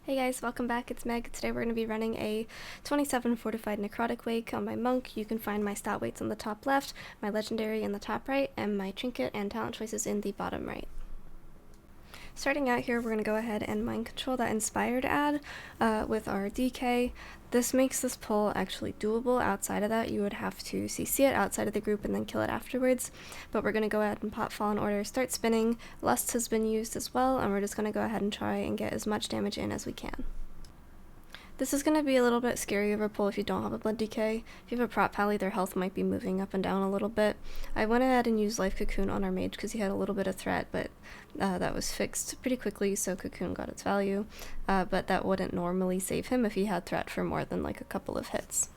Hey guys, welcome back, it's Meg. Today we're going to be running a 27 Fortified Necrotic wake on my monk. You can find my stat weights on the top left, my legendary in the top right, and my trinket and talent choices in the bottom right. Starting out here, we're going to go ahead and mind control that inspired ad with our DK. This makes this pull actually doable. Outside of that, you would have to CC it outside of the group and then kill it afterwards. But we're going to go ahead and pop Fallen Order, start spinning. Lust has been used as well, and we're just going to go ahead and try and get as much damage in as we can. This is going to be a little bit scary of a pull if you don't have a Blood Decay. If you have a Prot Pally, their health might be moving up and down a little bit. I went ahead and used Life Cocoon on our mage because he had a little bit of threat, but that was fixed pretty quickly, so Cocoon got its value. But that wouldn't normally save him if he had threat for more than like a couple of hits.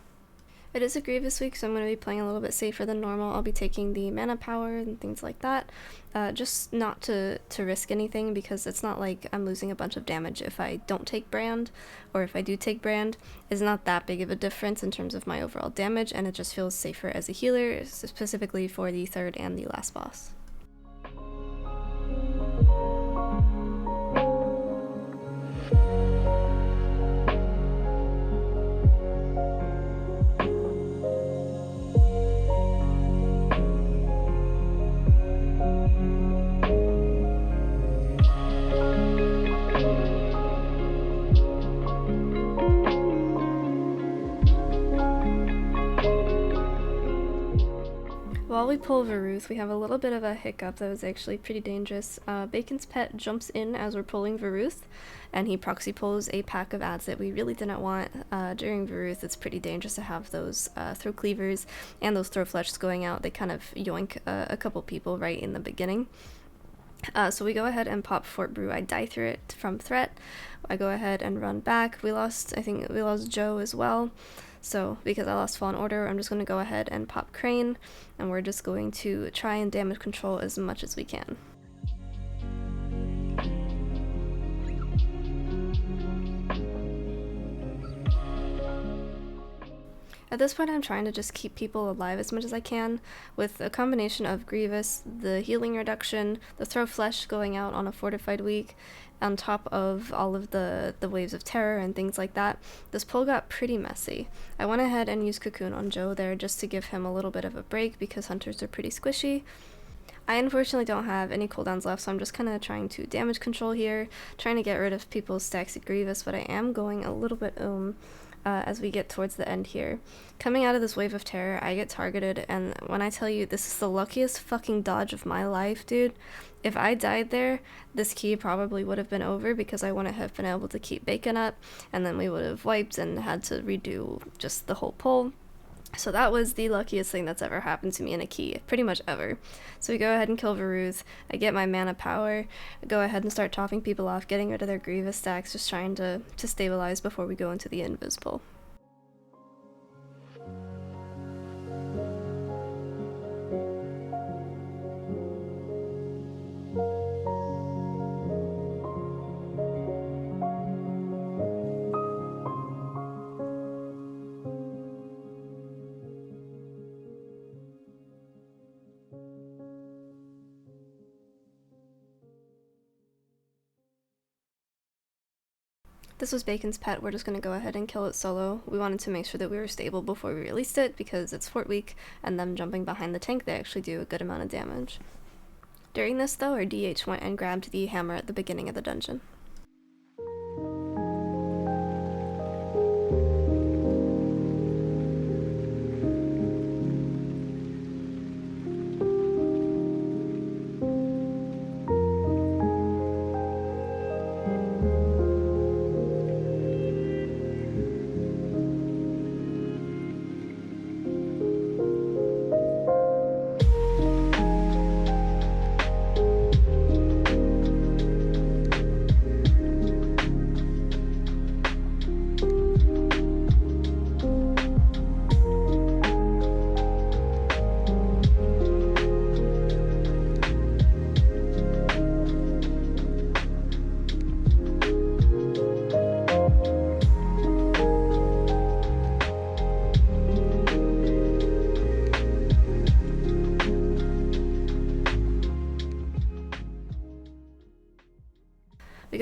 It is a Grievous week, so I'm going to be playing a little bit safer than normal. I'll be taking the mana power and things like that, just not to risk anything, because it's not like I'm losing a bunch of damage if I don't take Brand, or if I do take Brand. It's not that big of a difference in terms of my overall damage, and it just feels safer as a healer, specifically for the third and the last boss. While we pull Varuth, we have a little bit of a hiccup that was actually pretty dangerous. Bacon's Pet jumps in as we're pulling Varuth, and he proxy pulls a pack of ads that we really didn't want. During Varuth, it's pretty dangerous to have those throw cleavers and those throw fletches going out. They kind of yoink a couple people right in the beginning. So we go ahead and pop Fort Brew. I die through it from threat. I go ahead and run back. I think we lost Joe as well. So because I lost Fallen Order, I'm just going to go ahead and pop Crane, and we're just going to try and damage control as much as we can. At this point, I'm trying to just keep people alive as much as I can, with a combination of Grievous, the healing reduction, the Throw Flesh going out on a fortified week, on top of all of the waves of terror and things like that. This pull got pretty messy. I went ahead and used Cocoon on Joe there just to give him a little bit of a break because hunters are pretty squishy. I unfortunately don't have any cooldowns left, so I'm just kind of trying to damage control here, trying to get rid of people's stacks of Grievous, but I am going a little bit as we get towards the end here. Coming out of this wave of terror, I get targeted, and when I tell you this is the luckiest fucking dodge of my life, dude, if I died there, this key probably would have been over because I wouldn't have been able to keep Bacon up, and then we would have wiped and had to redo just the whole pull. So that was the luckiest thing that's ever happened to me in a key, pretty much ever. So we go ahead and kill Varuth, I get my mana power, go ahead and start topping people off, getting rid of their Grievous stacks, just trying to stabilize before we go into the Invisible. This was Bacon's Pet. We're just going to go ahead and kill it solo. We wanted to make sure that we were stable before we released it because it's Fort Week, and them jumping behind the tank, they actually do a good amount of damage. During this though, our DH went and grabbed the hammer at the beginning of the dungeon.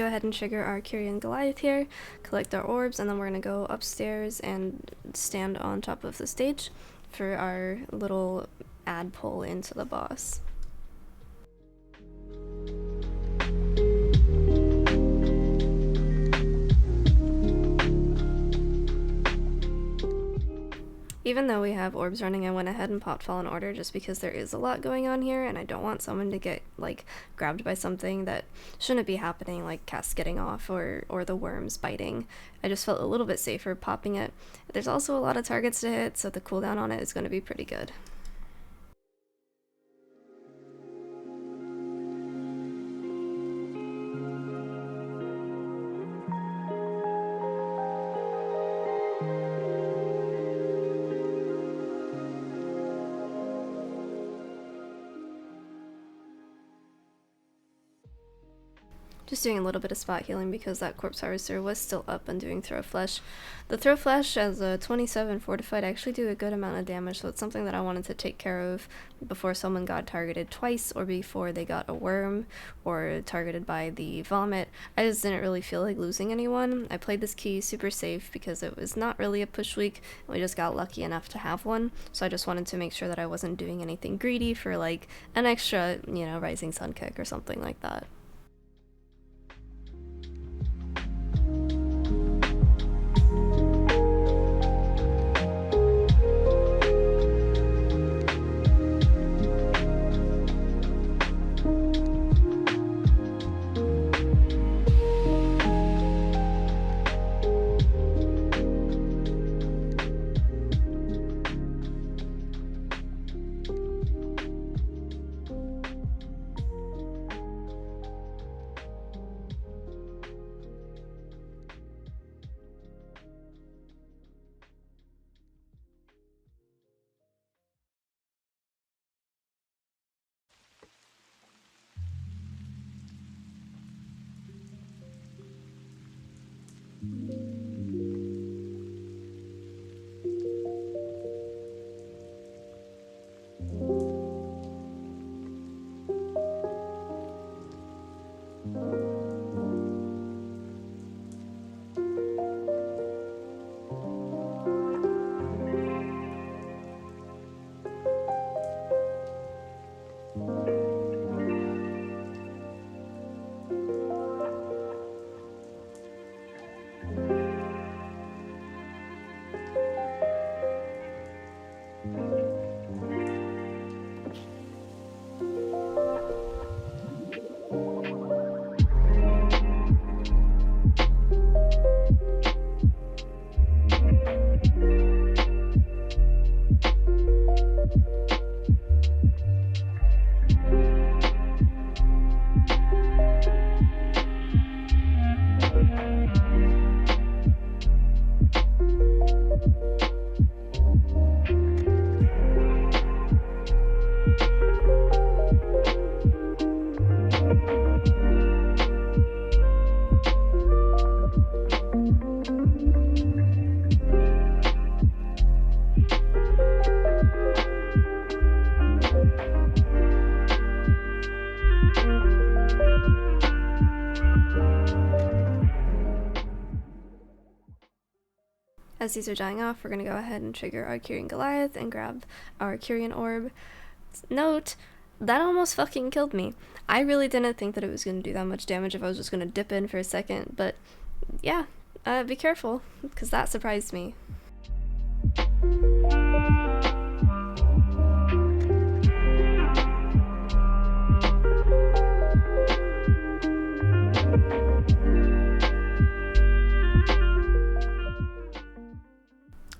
go ahead and trigger our Kyrian Goliath here, collect our orbs, and then we're going to go upstairs and stand on top of the stage for our little ad pull into the boss. Even though we have orbs running, I went ahead and popped Fallen Order just because there is a lot going on here, and I don't want someone to get, like, grabbed by something that shouldn't be happening, like casts getting off or the worms biting. I just felt a little bit safer popping it. There's also a lot of targets to hit, so the cooldown on it is going to be pretty good. Just doing a little bit of spot healing because that Corpse Harvester was still up and doing Throw Flesh. The Throw Flesh as a 27 Fortified actually do a good amount of damage, so it's something that I wanted to take care of before someone got targeted twice or before they got a worm or targeted by the vomit. I just didn't really feel like losing anyone. I played this key super safe because it was not really a push week, and we just got lucky enough to have one, so I just wanted to make sure that I wasn't doing anything greedy for like an extra, you know, Rising Sun kick or something like that. As these are dying off, we're going to go ahead and trigger our Kyrian Goliath and grab our Kyrian Orb. Note, that almost fucking killed me. I really didn't think that it was going to do that much damage if I was just going to dip in for a second, but yeah, be careful, because that surprised me.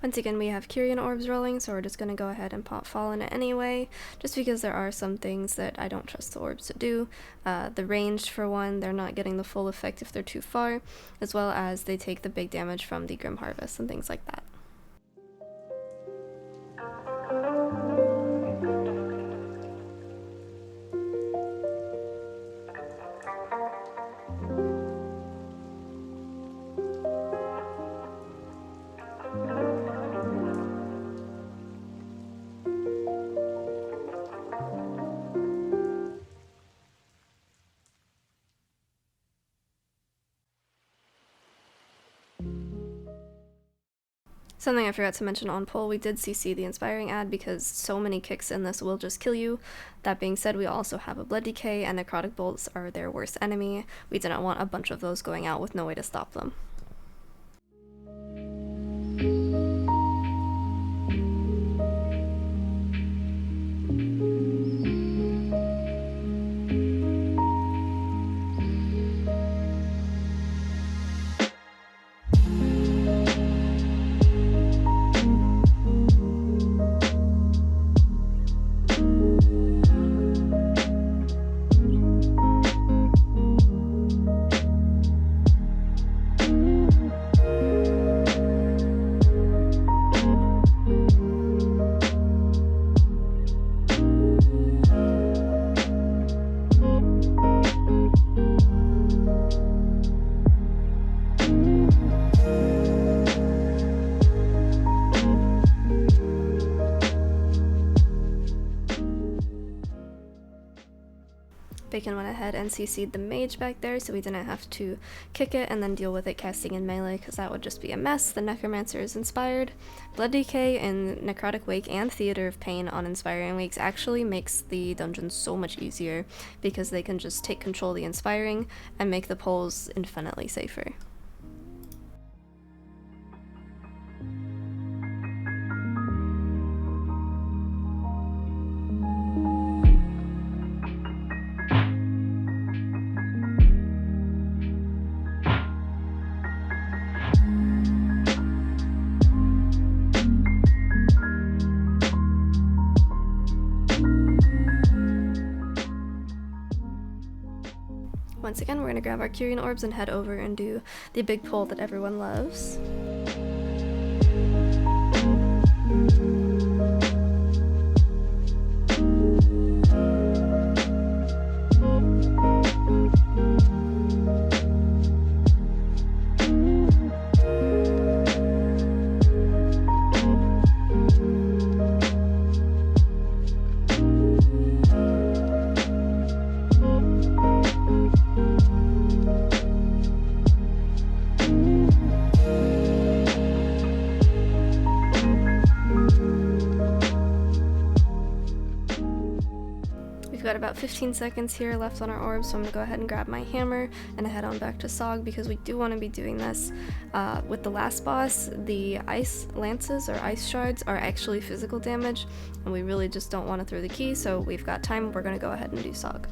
Once again, we have Kyrian orbs rolling, so we're just going to go ahead and pop Fallen anyway, just because there are some things that I don't trust the orbs to do. The range, for one, they're not getting the full effect if they're too far, as well as they take the big damage from the Grim Harvest and things like that. Something I forgot to mention on poll, we did CC the Inspiring ad because so many kicks in this will just kill you. That being said, we also have a Blood Decay, and Necrotic Bolts are their worst enemy. We didn't want a bunch of those going out with no way to stop them. Bacon went ahead and CC'd the mage back there so we didn't have to kick it and then deal with it casting in melee because that would just be a mess. The Necromancer is inspired. Blood Decay and Necrotic Wake and Theater of Pain on Inspiring Wakes actually makes the dungeons so much easier because they can just take control of the Inspiring and make the pulls infinitely safer. Once again, we're going to grab our Curian Orbs and head over and do the big pull that everyone loves. Got about 15 seconds here left on our orbs, so I'm going to go ahead and grab my hammer and head on back to Sog because we do want to be doing this. With the last boss, the ice lances or ice shards are actually physical damage, and we really just don't want to throw the key, so we've got time. We're going to go ahead and do Sog.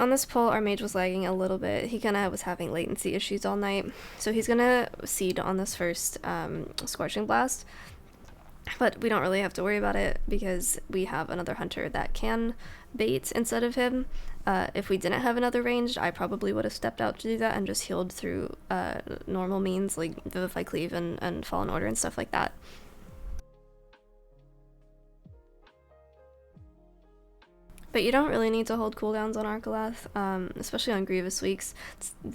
On this pull, our mage was lagging a little bit. He kind of was having latency issues all night, so he's gonna seed on this first Scorching Blast. But we don't really have to worry about it because we have another hunter that can bait instead of him. If we didn't have another ranged, I probably would have stepped out to do that and just healed through normal means like Vivify Cleave and Fallen Order and stuff like that. But you don't really need to hold cooldowns on Arcalath, especially on Grievous weeks.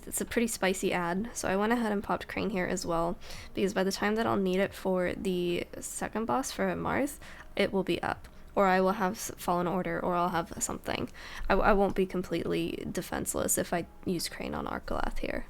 It's a pretty spicy ad, so I went ahead and popped Crane here as well, because by the time that I'll need it for the second boss for Amarth, it will be up. Or I will have Fallen Order, or I'll have something. I won't be completely defenseless if I use Crane on Arcalath here.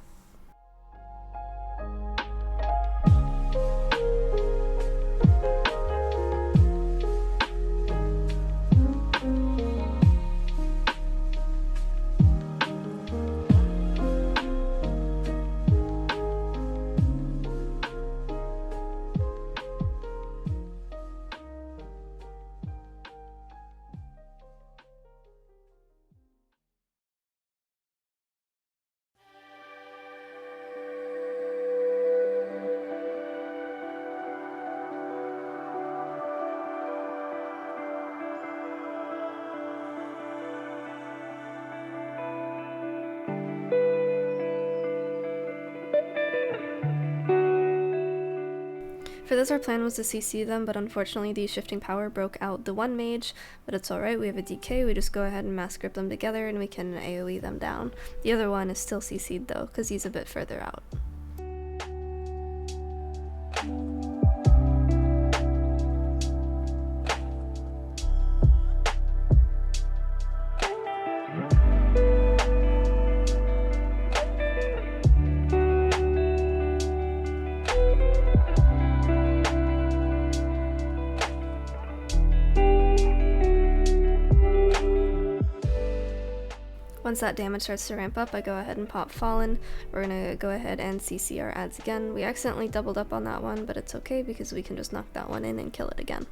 For this, our plan was to CC them, but unfortunately the Shifting Power broke out the one mage, but it's alright, we have a DK, we just go ahead and mass grip them together and we can AoE them down. The other one is still CC'd though, because he's a bit further out. Once that damage starts to ramp up, I go ahead and pop Fallen. We're gonna go ahead and CC our ads again. We accidentally doubled up on that one, but it's okay because we can just knock that one in and kill it again.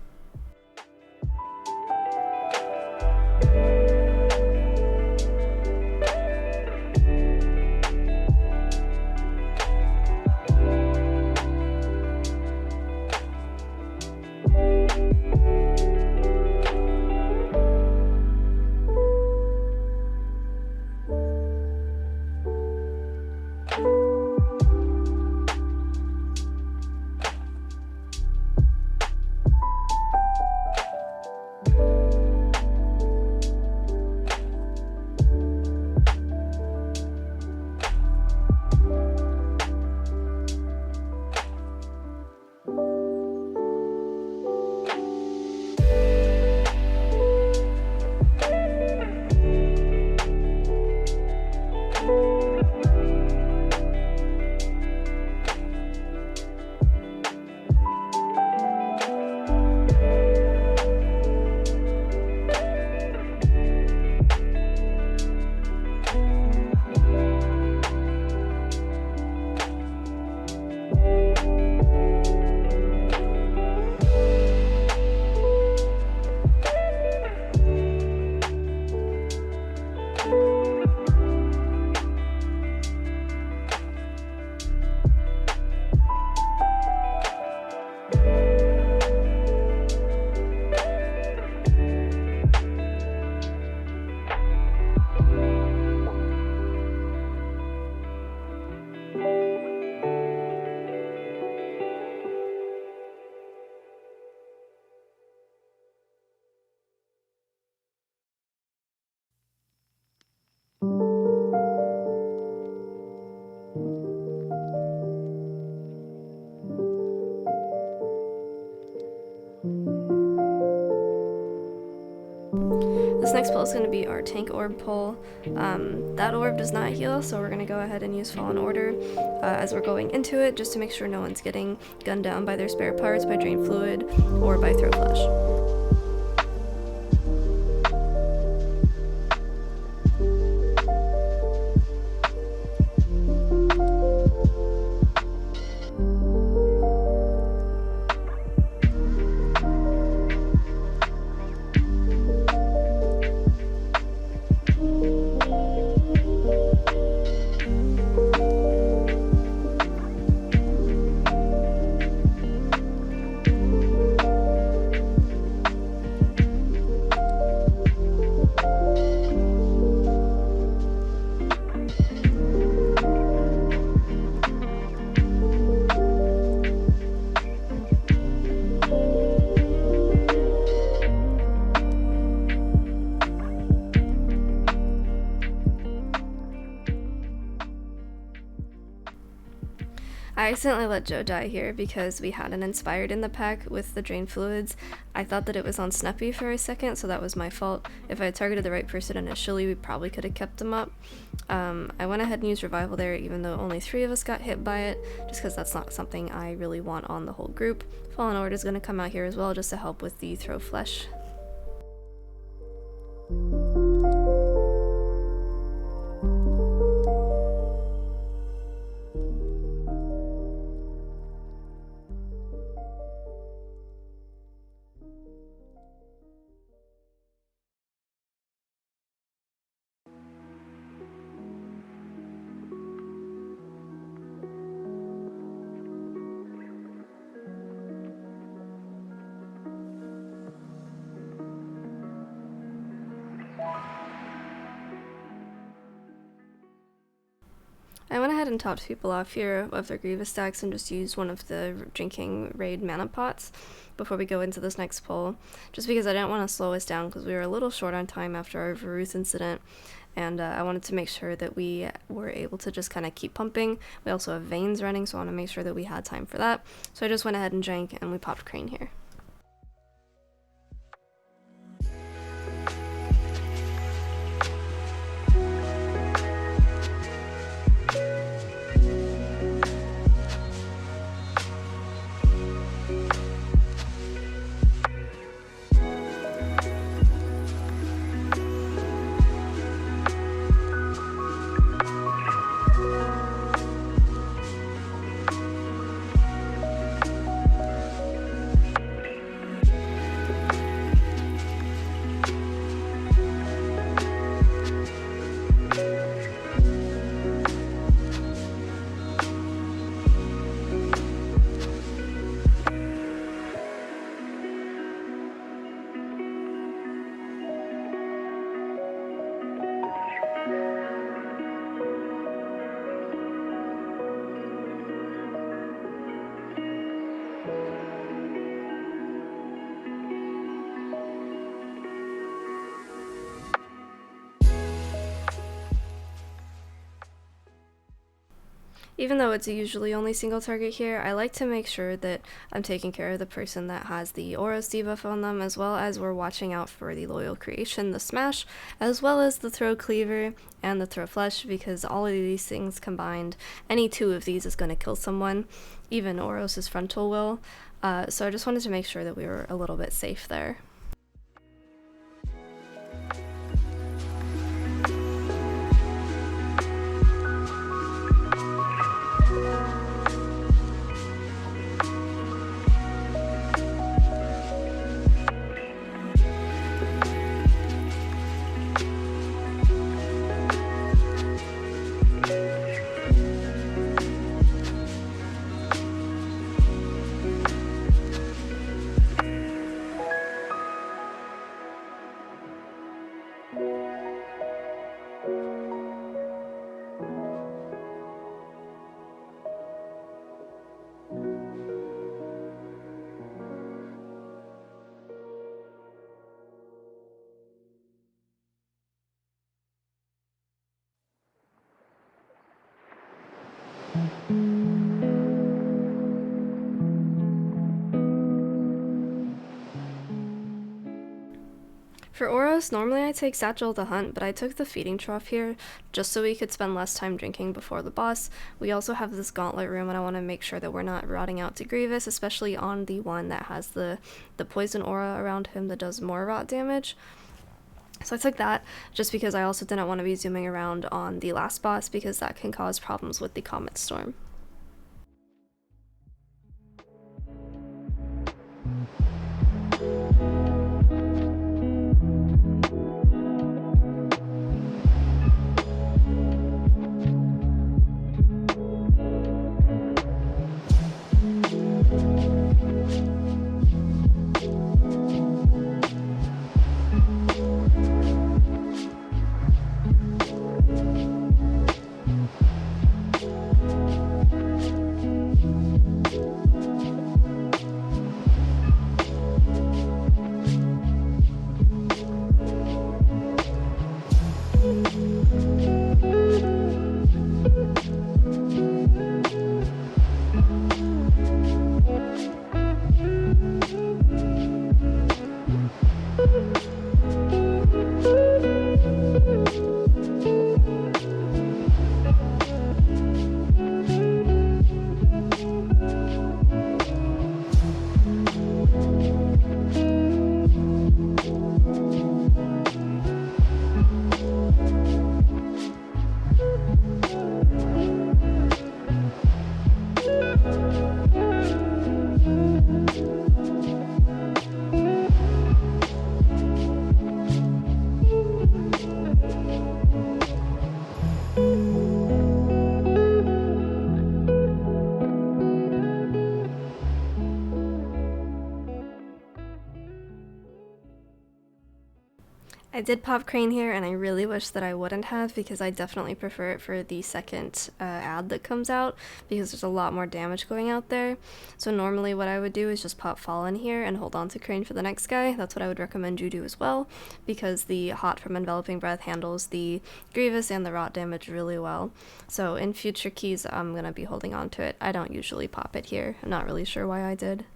This next pull is going to be our tank orb pull. That orb does not heal, so we're going to go ahead and use Fallen Order as we're going into it, just to make sure no one's getting gunned down by their spare parts, by Drain Fluid, or by Throw Flash. I accidentally let Joe die here because we had an Inspired in the pack with the Drain Fluids. I thought that it was on Snuppy for a second, so that was my fault. If I had targeted the right person initially, we probably could have kept him up. I went ahead and used Revival there, even though only 3 of us got hit by it, just because that's not something I really want on the whole group. Fallen Order is going to come out here as well, just to help with the Throw Flesh. I went ahead and topped people off here of their Grievous stacks and just used one of the drinking raid mana pots before we go into this next pull, just because I didn't want to slow us down because we were a little short on time after our Varuth incident, and I wanted to make sure that we were able to just kind of keep pumping. We also have Veins running, so I want to make sure that we had time for that. So I just went ahead and drank, and we popped Crane here. Even though it's usually only single target here, I like to make sure that I'm taking care of the person that has the Oros debuff on them, as well as we're watching out for the Loyal Creation, the Smash, as well as the Throw Cleaver and the Throw Flesh, because all of these things combined, any 2 of these is going to kill someone, even Oros' Frontal will, so I just wanted to make sure that we were a little bit safe there. For Oros, normally I take Satchel to hunt, but I took the Feeding Trough here just so we could spend less time drinking before the boss. We also have this Gauntlet room, and I want to make sure that we're not rotting out to Grievous, especially on the one that has the poison aura around him that does more rot damage. So I took that, just because I also didn't want to be zooming around on the last boss, because that can cause problems with the Comet Storm. I did pop Crane here, and I really wish that I wouldn't have, because I definitely prefer it for the second ad that comes out, because there's a lot more damage going out there. So normally what I would do is just pop Fallen here and hold on to Crane for the next guy. That's what I would recommend you do as well, because the Hot from Enveloping Breath handles the Grievous and the Rot damage really well. So in future keys, I'm going to be holding on to it. I don't usually pop it here. I'm not really sure why I did.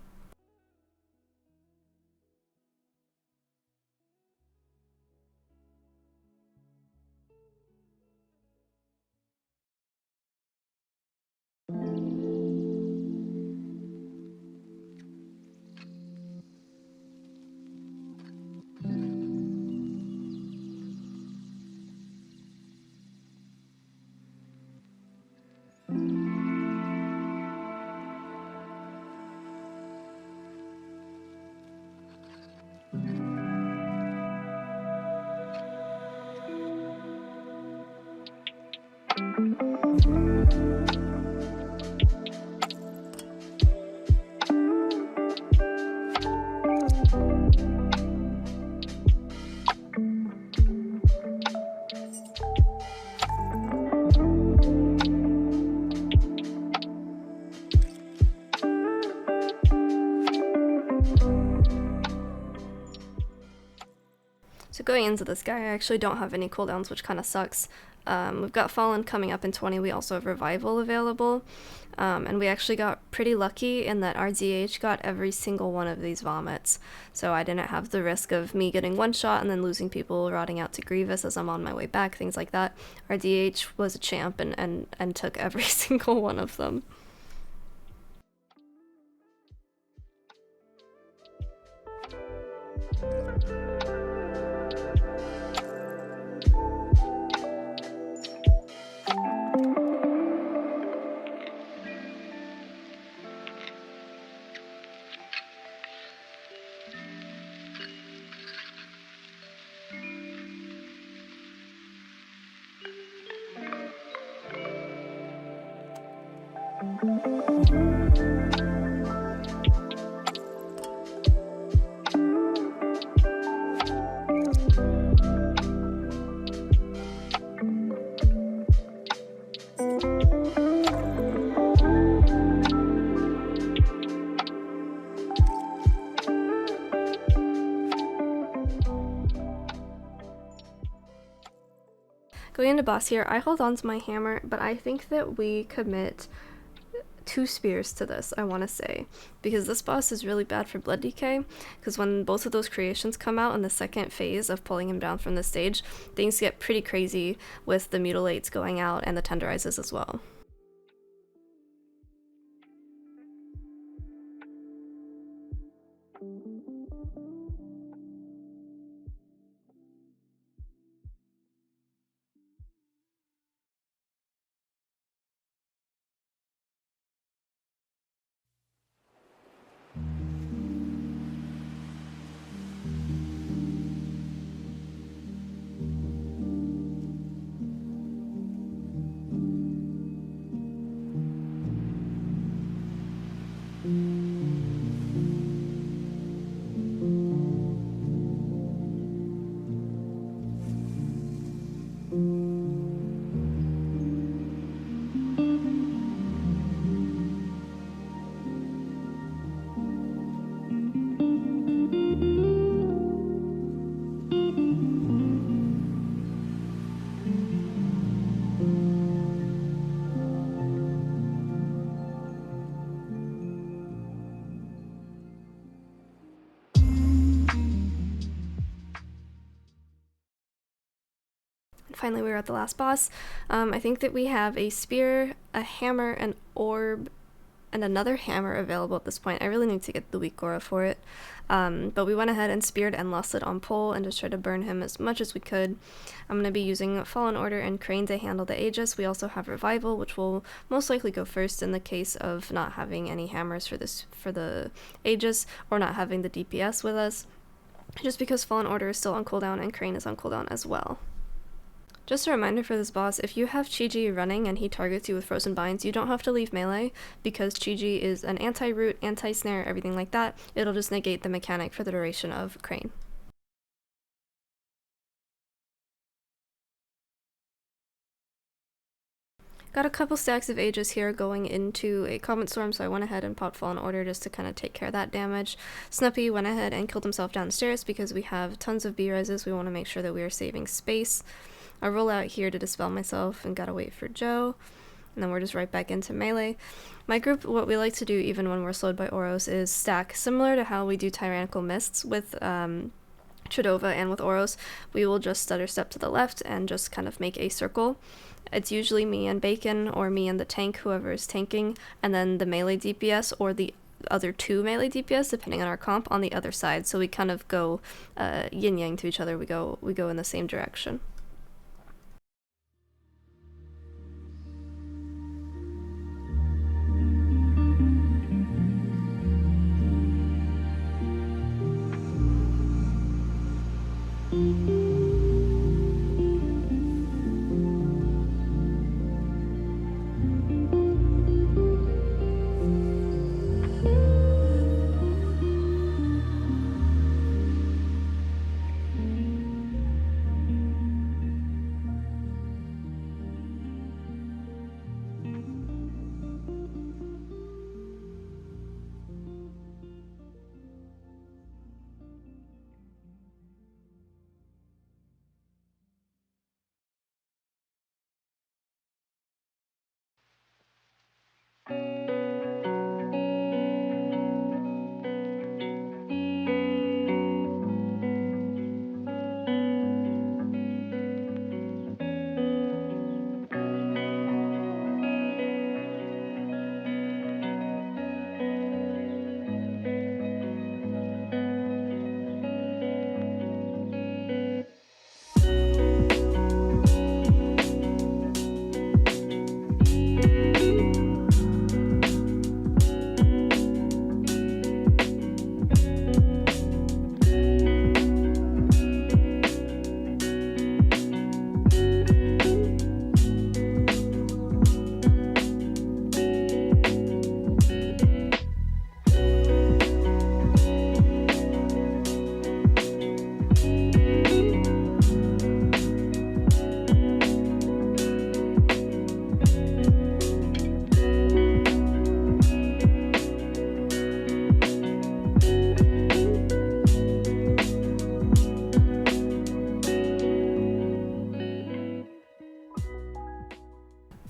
So going into this guy, I actually don't have any cooldowns, which kind of sucks. We've got Fallen coming up in 20, we also have Revival available, and we actually got pretty lucky in that our DH got every single one of these vomits, so I didn't have the risk of me getting one shot and then losing people, rotting out to Grievous as I'm on my way back, things like that. Our DH was a champ and took every single one of them. Going into boss here, I hold on to my hammer, but I think that we commit 2 spears to this, I want to say, because this boss is really bad for blood decay, because when both of those creations come out in the second phase of pulling him down from the stage, things get pretty crazy with the mutilates going out and the tenderizes as well. Finally, we were at the last boss. I think that we have a spear, a hammer, an orb, and another hammer available at this point. I really need to get the weak Gora for it. But we went ahead and speared and lusted on Pole and just tried to burn him as much as we could. I'm going to be using Fallen Order and Crane to handle the Aegis. We also have Revival, which will most likely go first in the case of not having any hammers for the Aegis, or not having the DPS with us, just because Fallen Order is still on cooldown and Crane is on cooldown as well. Just a reminder for this boss, if you have Chi-Ji running and he targets you with Frozen Binds, you don't have to leave melee, because Chi-Ji is an anti-root, anti-snare, everything like that. It'll just negate the mechanic for the duration of Crane. Got a couple stacks of Aegis here going into a Comet Storm, so I went ahead and popped Fallen Order just to kind of take care of that damage. Snuppy went ahead and killed himself downstairs because we have tons of B-reses. We want to make sure that we are saving space. I roll out here to dispel myself and gotta wait for Joe. And then we're just right back into melee. My group, what we like to do even when we're slowed by Oros is stack, similar to how we do Tyrannical Mists with Tradova and with Oros. We will just stutter step to the left and just kind of make a circle. It's usually me and Bacon or me and the tank, whoever is tanking, and then the melee DPS or the other two melee DPS, depending on our comp, on the other side. So we kind of go yin-yang to each other. We go in the same direction.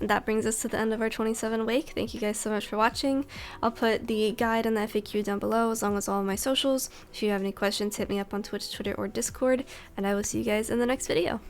That brings us to the end of our 27 wake. Thank you guys so much for watching. I'll put the guide and the FAQ down below, as long as all of my socials. If you have any questions, hit me up on Twitch, Twitter, or Discord, and I will see you guys in the next video.